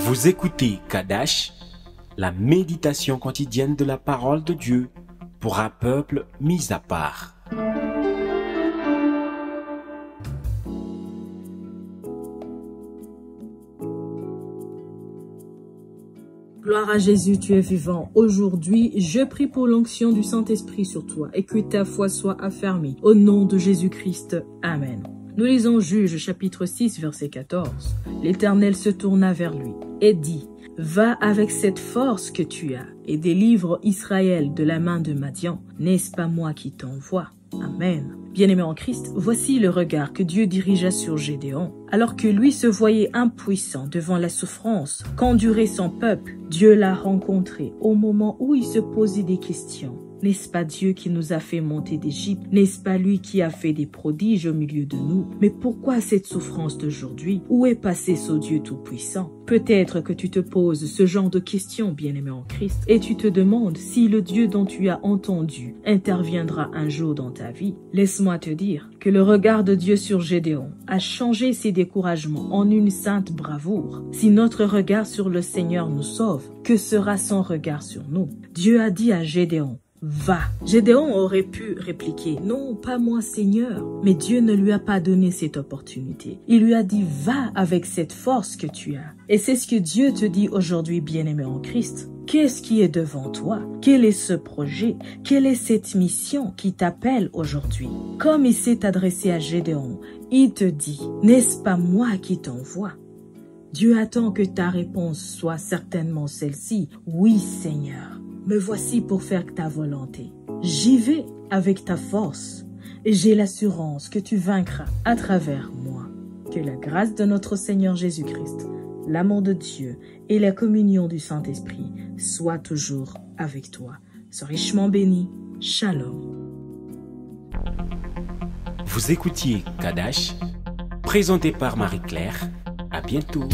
Vous écoutez Kadash, la méditation quotidienne de la parole de Dieu pour un peuple mis à part. Gloire à Jésus, tu es vivant. Aujourd'hui, je prie pour l'onction du Saint-Esprit sur toi et que ta foi soit affermie. Au nom de Jésus-Christ. Amen. Nous lisons Juges chapitre 6 verset 14. L'Éternel se tourna vers lui et dit: Va avec cette force que tu as et délivre Israël de la main de Madian. N'est-ce pas moi qui t'envoie? Amen. Bien-aimé en Christ, voici le regard que Dieu dirigea sur Gédéon. Alors que lui se voyait impuissant devant la souffrance qu'endurait son peuple, Dieu l'a rencontré au moment où il se posait des questions. N'est-ce pas Dieu qui nous a fait monter d'Égypte? N'est-ce pas lui qui a fait des prodiges au milieu de nous? Mais pourquoi cette souffrance d'aujourd'hui? Où est passé ce Dieu tout-puissant? Peut-être que tu te poses ce genre de questions, bien-aimé en Christ, et tu te demandes si le Dieu dont tu as entendu interviendra un jour dans ta vie. Laisse-moi te dire que le regard de Dieu sur Gédéon a changé ses découragements en une sainte bravoure. Si notre regard sur le Seigneur nous sauve, que sera son regard sur nous? Dieu a dit à Gédéon: va. Gédéon aurait pu répliquer: non, pas moi Seigneur. Mais Dieu ne lui a pas donné cette opportunité. Il lui a dit: va avec cette force que tu as. Et c'est ce que Dieu te dit aujourd'hui, bien-aimé en Christ. Qu'est-ce qui est devant toi? Quel est ce projet? Quelle est cette mission qui t'appelle aujourd'hui? Comme il s'est adressé à Gédéon, il te dit: n'est-ce pas moi qui t'envoie? Dieu attend que ta réponse soit certainement celle-ci: oui Seigneur. Me voici pour faire ta volonté. J'y vais avec ta force et j'ai l'assurance que tu vaincras à travers moi. Que la grâce de notre Seigneur Jésus-Christ, l'amour de Dieu et la communion du Saint-Esprit soient toujours avec toi. Sois richement béni. Shalom. Vous écoutiez Kadash, présenté par Marie-Claire. À bientôt.